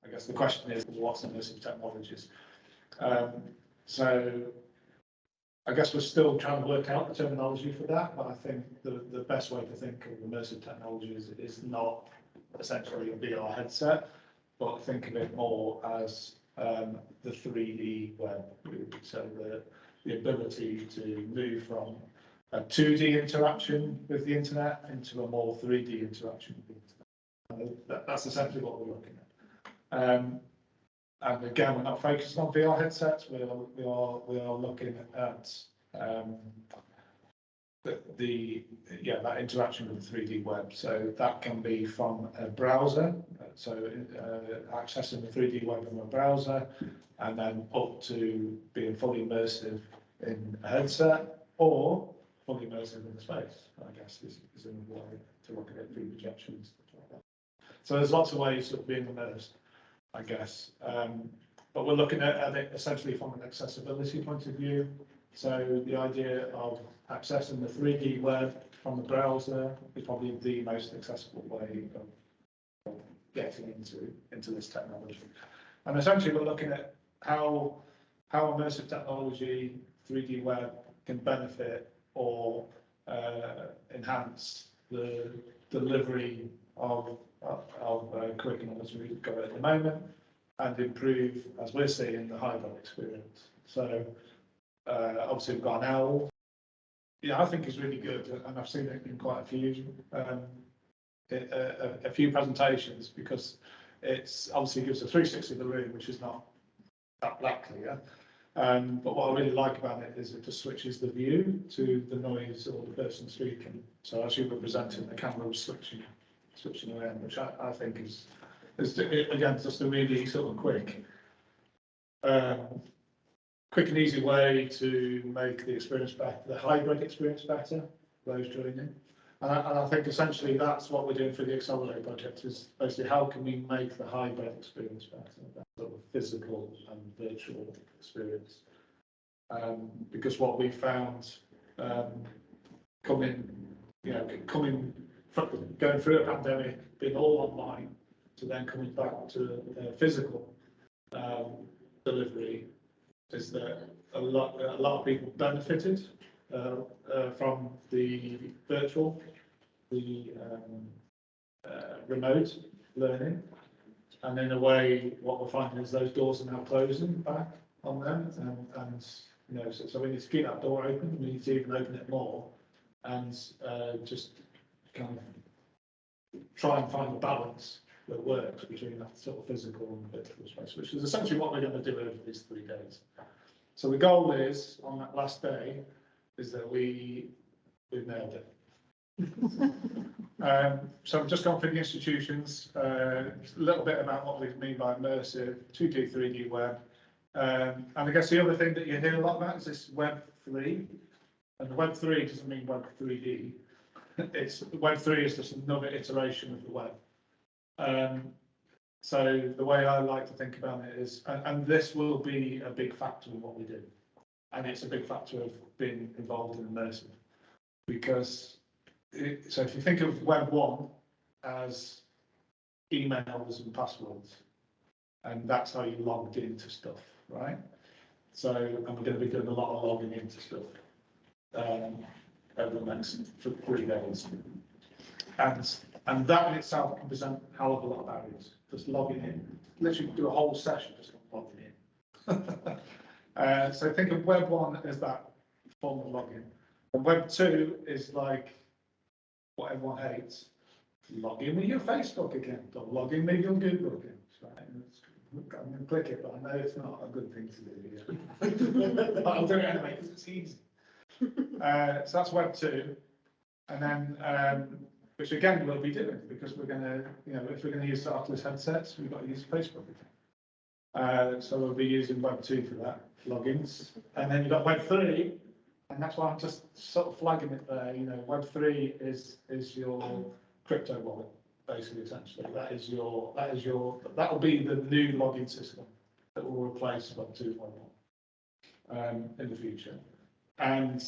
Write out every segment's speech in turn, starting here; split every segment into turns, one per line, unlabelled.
I guess the question is, what's immersive technologies? So I guess we're still trying to work out the terminology for that, but I think the best way to think of immersive technologies is not essentially a VR headset, but think of it more as the 3D web. So the ability to move from a 2D interaction with the internet into a more 3D interaction with the internet. That's essentially what we're looking at. And again, we're not focusing on VR headsets. We are looking at that interaction with the 3D web. So that can be from a browser, so accessing the 3D web from a browser, and then up to being fully immersive in a headset, or fully immersive in the space, I guess is another way to look at it through projection and stuff like that. So there's lots of ways of being immersed, I guess. But we're looking at it essentially from an accessibility point of view. So the idea of accessing the 3D web from the browser is probably the most accessible way of getting into this technology. And essentially we're looking at how immersive technology, 3D web, can benefit or enhance the delivery of curriculum as we've got at the moment, and improve, as we're seeing, the hybrid experience. So obviously we've got an OWL. Yeah, I think it's really good, and I've seen it in quite a few presentations, because it's obviously gives a 360 of the room, which is not that clear. But what I really like about it is it just switches the view to the noise or the person speaking. So as you were presenting, the camera was switching around, which I think is again just a really sort of quick and easy way to make the experience better, the hybrid experience better for those joining. And I think essentially that's what we're doing for the Accelerate project, is basically how can we make the hybrid experience better, that sort of physical and virtual experience. Because what we found going through a pandemic, being all online, to then coming back to physical delivery, is that a lot of people benefited from the virtual, the remote learning, and in a way, what we're finding is those doors are now closing back on them, and so we need to keep that door open. We need to even open it more, and just kind of try and find a balance that works between that sort of physical and virtual space, which is essentially what we're going to do over these 3 days. So the goal is, on that last day, is that we've nailed it. So I've just gone through the institutions, a little bit about what we mean by immersive, 2D, 3D web. And I guess the other thing that you hear a lot about is this Web 3. And Web 3 doesn't mean Web 3D. Web 3 is just another iteration of the web. So the way I like to think about it is, and this will be a big factor in what we do, and it's a big factor of being involved in immersive, because so if you think of Web 1 as emails and passwords, and that's how you logged into stuff, right? So, and we're going to be doing a lot of logging into stuff over the next 3 days, and that in itself can present a hell of a lot of barriers. Just logging in, literally do a whole session just on logging in. So think of Web 1 as that form of login, and Web 2 is like what everyone hates: log in with your Facebook account, or log in with your Google account. Right? I'm going to click it, but I know it's not a good thing to do. But I'll do it anyway because it's easy. So that's Web 2, and then which again we'll be doing, because we're going to, if we're going to use Oculus headsets, we've got to use Facebook account. So we'll be using Web 2 for that, logins. And then you've got Web 3, and that's why I'm just sort of flagging it there. Web 3 is your crypto wallet, basically, essentially. That'll be the new login system that will replace Web 2.1 in the future. And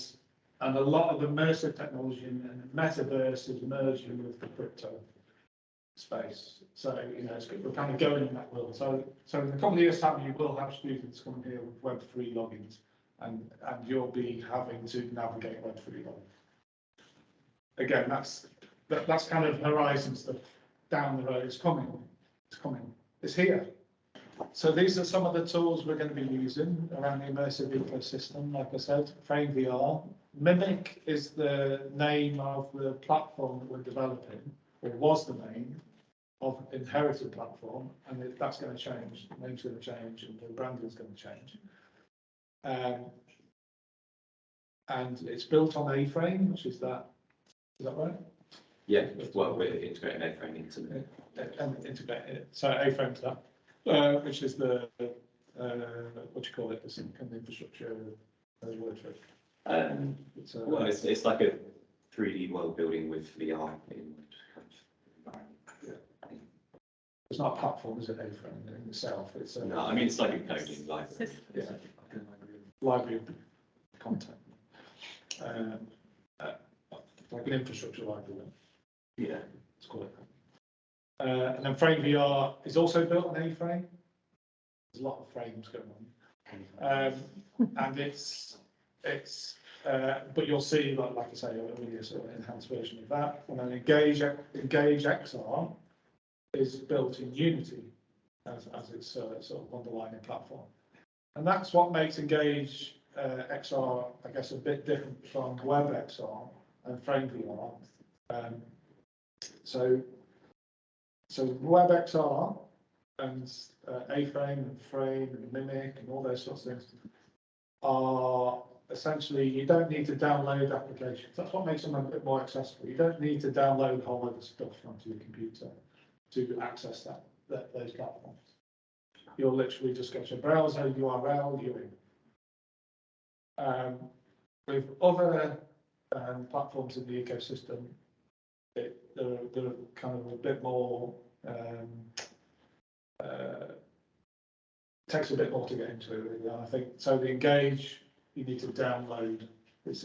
a lot of immersive technology and the metaverse is merging with the crypto. space. So, you know, it's, we're kind of going in that world. So in a couple of years' time, you will have students coming here with Web3 logins, and you'll be having to navigate Web3 logins. Again, that's kind of horizon stuff down the road. It's coming. It's coming. It's here. So these are some of the tools we're going to be using around the immersive ecosystem. Like I said, Frame VR. Mimic is the name of the platform that we're developing, or was the name of inherited platform, and that's going to change. The name's going to change, and the branding is going to change. And it's built on A-frame, which is that. Is that right?
Yeah. Well, we're integrating A-frame into it.
And integrate it. So A-frame to that, which is the what do you call it? This kind of infrastructure. There's a word for it.
Well, it's like a 3D world building with VR in kind of
It's not a platform, is it? A-frame in itself. It's
no, I mean it's like a coding library.
Yeah, library of content. Like an infrastructure library.
Yeah,
let's call it that. And then Frame VR is also built on A-frame. There's a lot of frames going on, and it's but you'll see, like I say, a really sort of enhanced version of that. And then Engage XR is built in Unity as its sort of underlying platform, and that's what makes Engage XR, I guess, a bit different from Web XR and Frame VR. So Web XR and A-frame and Frame and Mimic and all those sorts of things are essentially, you don't need to download applications. That's what makes them a bit more accessible. You don't need to download a whole load of stuff onto your computer to access those platforms. You'll literally just go to a browser, URL, you're in. With other platforms in the ecosystem, they're kind of a bit more, takes a bit more to get into it, really. And I think, so the Engage, you need to download, it's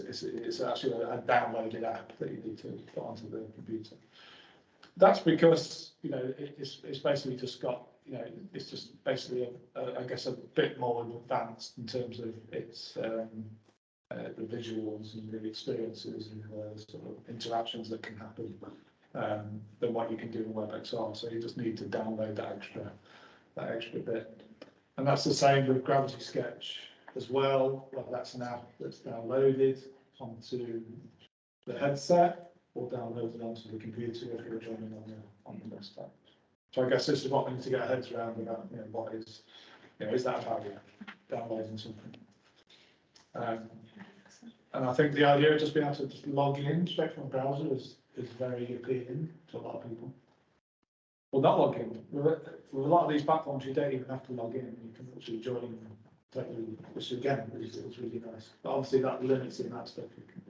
actually a downloaded app that you need to put onto the computer. That's because, you know, it's basically just got, you know, it's just basically, I guess, a bit more advanced in terms of its the visuals and the experiences and the sort of interactions that can happen than what you can do in WebXR. So you just need to download that extra bit. And that's the same with Gravity Sketch as well. Well, that's an app that's downloaded onto the headset or downloaded onto the computer if you're joining on the desktop. So I guess this is what we need to get our heads around about, you know, what is, you know, is that value, downloading something? And I think the idea of just being able to just log in straight from a browser is very appealing to a lot of people. Well, not log in. With a lot of these platforms, you don't even have to log in. You can actually join totally, which again is really nice. But obviously that limits the amount of stuff you can